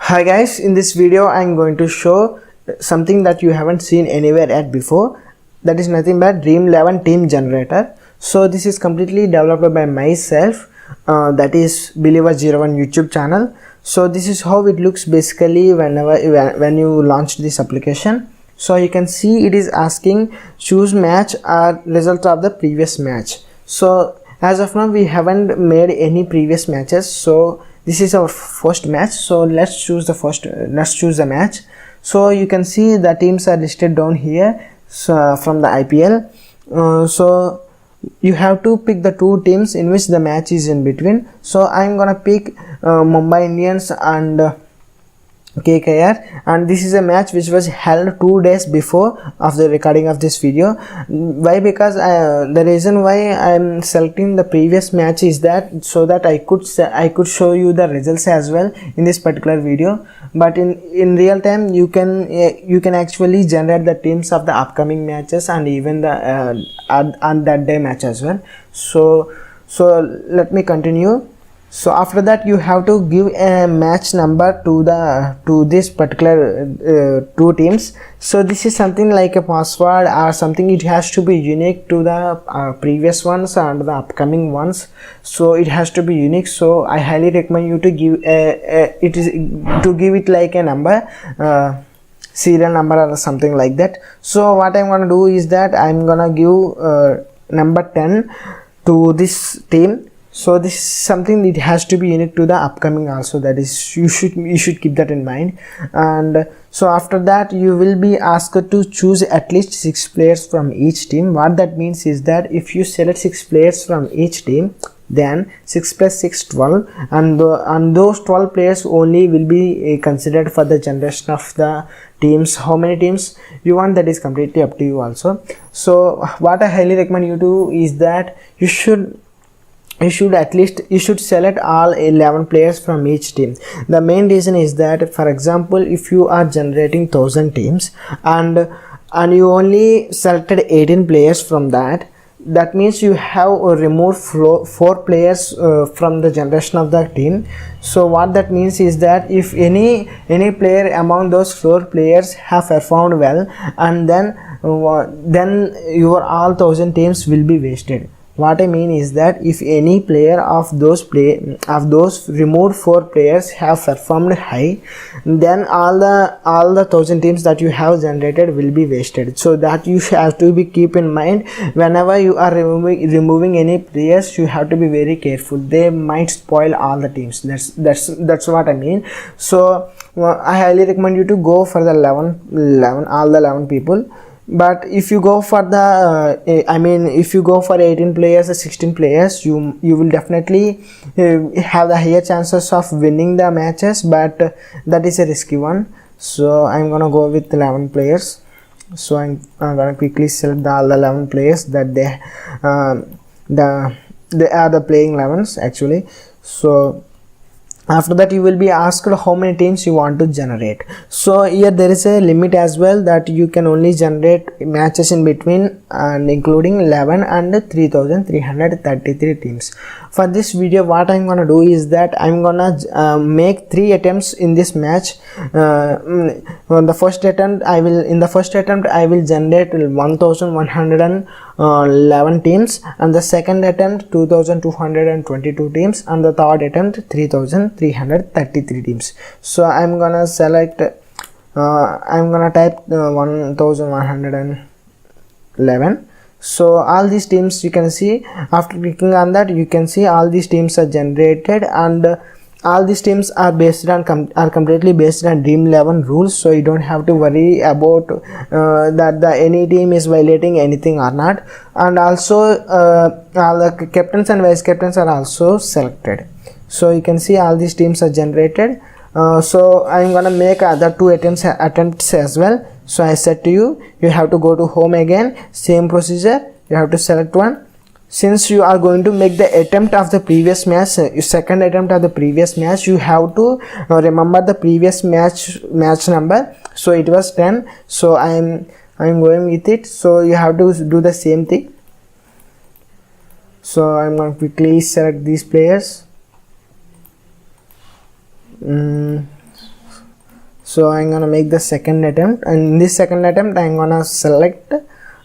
Hi guys, in this video I'm going to show something that you haven't seen anywhere yet before. That is nothing but Dream 11 team generator. So this is completely developed by myself, that is Believer01 YouTube channel. So this is how it looks basically when you launch this application. So you can see it is asking choose match or result of the previous match. So as of now we haven't made any previous matches, so this is our first match. So let's choose the match. So you can see the teams are listed down here, so from the IPL. So you have to pick the two teams in which the match is in between. So I'm gonna pick Mumbai Indians and KKR, and this is a match which was held 2 days before of the recording of this video. Why? Because the reason why I'm selecting the previous match is that so that I could show you the results as well in this particular video. But in real time you can actually generate the teams of the upcoming matches and even the on that day match as well. So let me continue. So after that you have to give a match number to this particular two teams. So this is something like a password or something. It has to be unique to the previous ones and the upcoming ones, so it has to be unique. So I highly recommend you to give it like a number, serial number or something like that. So what I'm gonna do is that I'm gonna give number 10 to this team. So this is something that has to be unique to the upcoming also, that is you should keep that in mind. And so after that you will be asked to choose at least 6 players from each team. What that means is that if you select 6 players from each team, then 6 plus 6 12, and those 12 players only will be considered for the generation of the teams. How many teams you want, that is completely up to you also. So what I highly recommend you to is that you should select all 11 players from each team. The main reason is that, for example, if you are generating 1000 teams and you only selected 18 players from that means you have removed 4 players from the generation of the team. So what that means is that if any player among those 4 players have performed well, and then your all 1000 teams will be wasted. What I mean is that if any player of those removed 4 players have performed high, then all the 1000 teams that you have generated will be wasted. So that you have to be keep in mind whenever you are removing any players. You have to be very careful. They might spoil all the teams. That's what I mean. So I highly recommend you to go for the 11 people. But if you go for the if you go for 18 players or 16 players, you will definitely have the higher chances of winning the matches, but that is a risky one. So I'm gonna go with 11 players. So I'm gonna quickly select all the 11 players that they are the playing 11s actually. So after that you will be asked how many teams you want to generate. So here there is a limit as well, that you can only generate matches in between and including 11 and 3333 teams. For this video what I'm gonna do is that I'm gonna make 3 attempts in this match. In the first attempt I will generate 1111 teams, and the second attempt 2222 teams, and the third attempt 3333 teams. So I'm gonna select I'm gonna type 1111. So all these teams, you can see after clicking on that, you can see all these teams are generated, and all these teams are completely based on Dream 11 rules. So you don't have to worry about that any team is violating anything or not. And also all the captains and vice captains are also selected. So you can see all these teams are generated. So I'm gonna make other 2 attempts as well. So I said to you have to go to home again, same procedure, you have to select one. Since you are going to make the attempt of the previous match, second attempt of the previous match, you have to remember the previous match number. So it was 10. So I'm going with it. So you have to do the same thing. So I'm going to quickly select these players. So I'm gonna make the second attempt, and in this second attempt I'm gonna select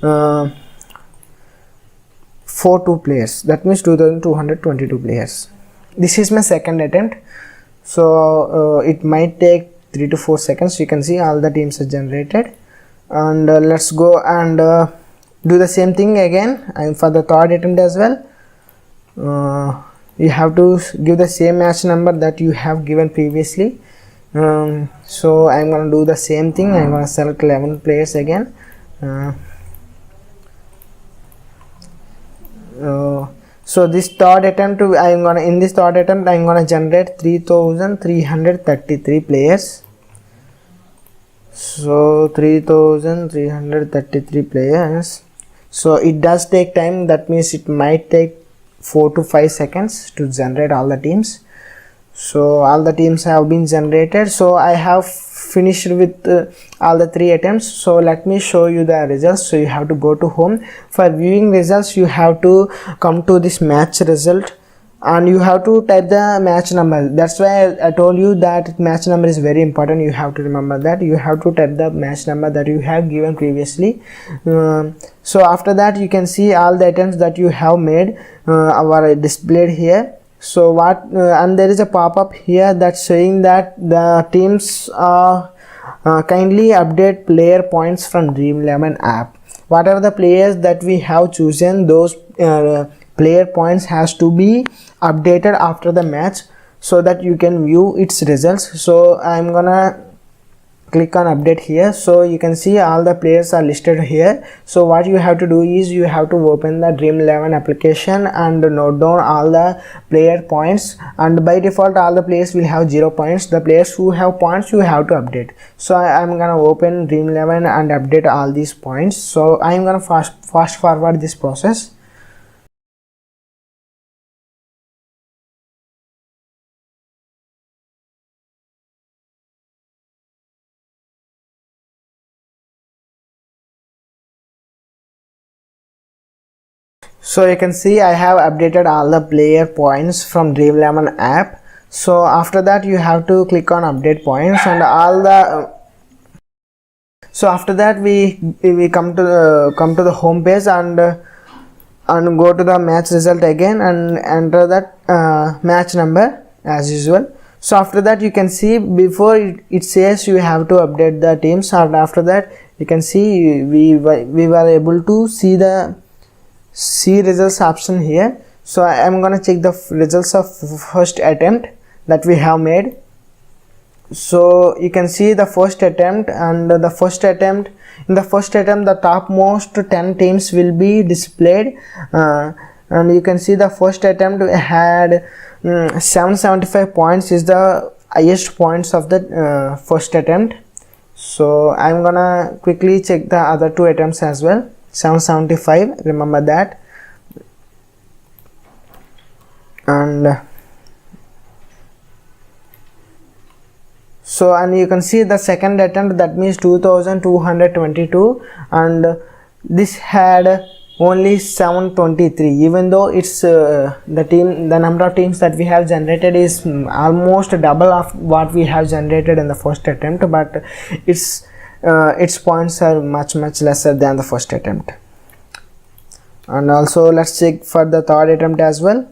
42 players, that means 2222 players. This is my second attempt, so it might take 3 to 4 seconds. You can see all the teams are generated, and let's go and do the same thing again and for the third attempt as well. You have to give the same match number that you have given previously. So I'm gonna do the same thing. I'm gonna select 11 players again. So this third attempt, in this third attempt I'm gonna generate 3333 players. So 3333 players. So it does take time, that means it might take 4 to 5 seconds to generate all the teams. So all the teams have been generated. So I have finished with all the 3 attempts. So let me show you the results. So you have to go to home. For viewing results, you have to come to this match result, and you have to type the match number. That's why I told you that match number is very important. You have to remember that. You have to type the match number that you have given previously. So after that, you can see all the attempts that you have made are displayed here. So what and there is a pop-up here that's saying that the teams kindly update player points from Dream11 app. Whatever the players that we have chosen, those player points has to be updated after the match so that you can view its results. So I'm gonna click on update here. So you can see all the players are listed here. So what you have to do is you have to open the Dream11 application and note down all the player points, and by default all the players will have 0 points. The players who have points you have to update. So I'm gonna open Dream11 and update all these points. So I'm gonna fast forward this process. So you can see I have updated all the player points from Dream11 app. So after that you have to click on update points and all the so after that we come to the home page and go to the match result again and enter that match number as usual. So after that you can see before it says you have to update the teams, and after that you can see we were able to see the results option here. So I am gonna check the results of first attempt that we have made. So you can see the first attempt, and in the first attempt the topmost 10 teams will be displayed, and you can see the first attempt had 775 points is the highest points of the first attempt. So I'm gonna quickly check the other 2 attempts as well. 775, remember that. And so and you can see the second attempt, that means 2222, and this had only 723, even though it's the number of teams that we have generated is almost double of what we have generated in the first attempt, but its points are much lesser than the first attempt. And also let's check for the third attempt as well.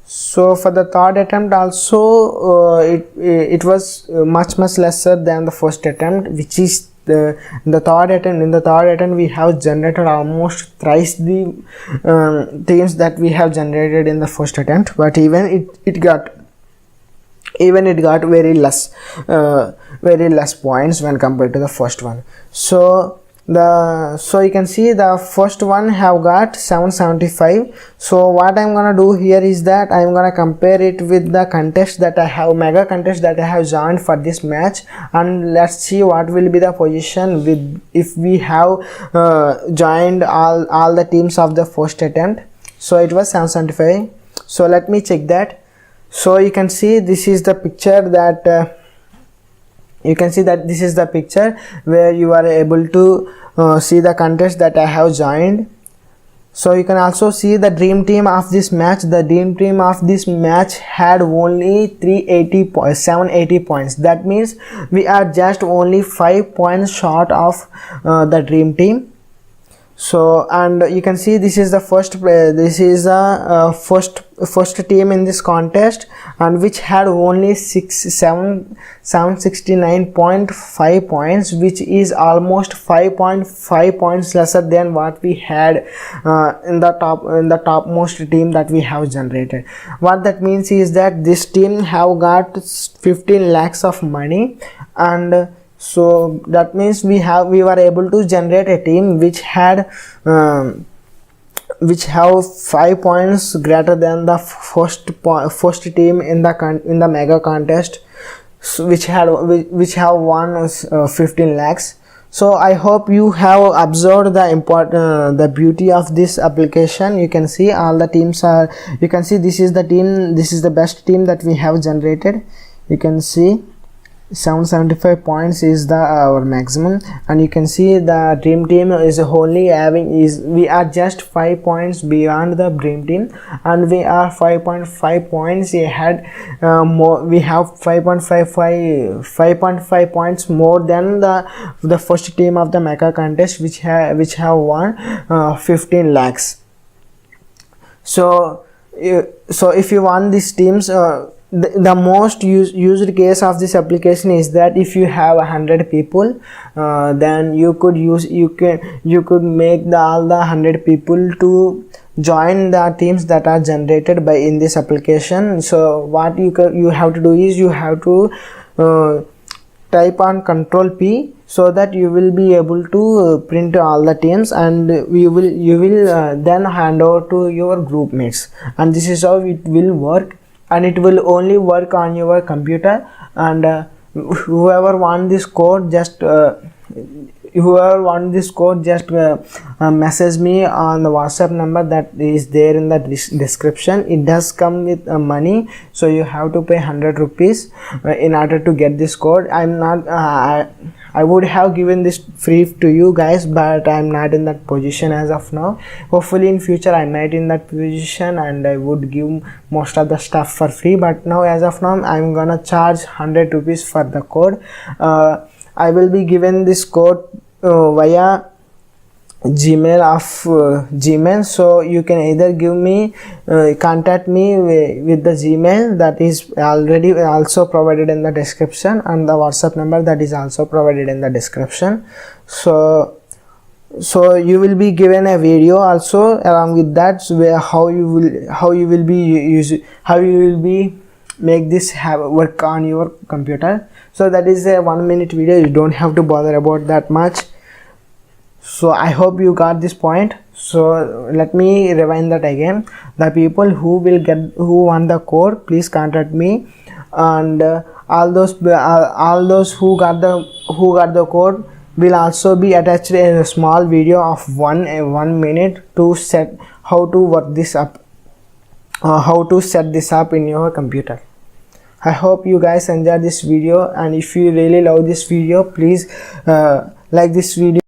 So for the third attempt also it was much lesser than the first attempt, which is the third attempt. In the third attempt we have generated almost thrice the teams that we have generated in the first attempt, but even it got very less points when compared to the first one. So you can see the first one have got 775. So what I'm gonna do here is that I'm gonna compare it with the contest that I have, mega contest that I have joined for this match, and let's see what will be the position with if we have joined all the teams of the first attempt. So it was 775. So let me check that. So you can see this is the picture that this is the picture where you are able to see the contest that I have joined. So you can also see the dream team of this match. The dream team of this match had only 780 points. That means we are just only 5 points short of the dream team. So, and you can see this is the first this is the first team in this contest, and which had only 769.5 points, which is almost 5.5 points lesser than what we had in the topmost team that we have generated. What that means is that this team have got 15 lakhs of money, and so that means we were able to generate a team which had which have 5 points greater than the first team in the mega contest, so which have won 15 lakhs. So I hope you have observed the beauty of this application. You can see all the teams are, you can see this is the team, this is the best team that we have generated. You can see 775 points is our maximum, and you can see the dream team is only we are just 5 points beyond the dream team, and we are 5.5 points ahead. We have 5.5 points more than the first team of the mega contest, which have won 15 lakhs. So if you want these teams, the most used case of this application is that if you have 100 people, then you could make all the 100 people to join the teams that are generated in this application. So what you have to do is you have to type on Control P, so that you will be able to print all the teams, and you will then hand over to your group mates, and this is how it will work. And it will only work on your computer, and whoever want this code, just message me on the WhatsApp number that is there in the description. It does come with money, so you have to pay 100 rupees in order to get this code. I would have given this free to you guys, but I'm not in that position as of now. Hopefully in future I might in that position, and I would give most of the stuff for free, but now as of now I'm gonna charge 100 rupees for the code. I will be given this code via Gmail Gmail, so you can either contact me with the Gmail that is already also provided in the description, and the WhatsApp number that is also provided in the description. So you will be given a video also along with that, where how you will be make this work on your computer. So that is a 1 minute video. You don't have to bother about that much. So I hope you got this point. So let me rewind that again. The people who want the code, please contact me, and all those who got the code will also be attached in a small video of 1 minute to set how to work this up, how to set this up in your computer. I hope you guys enjoyed this video, and if you really love this video, please like this video.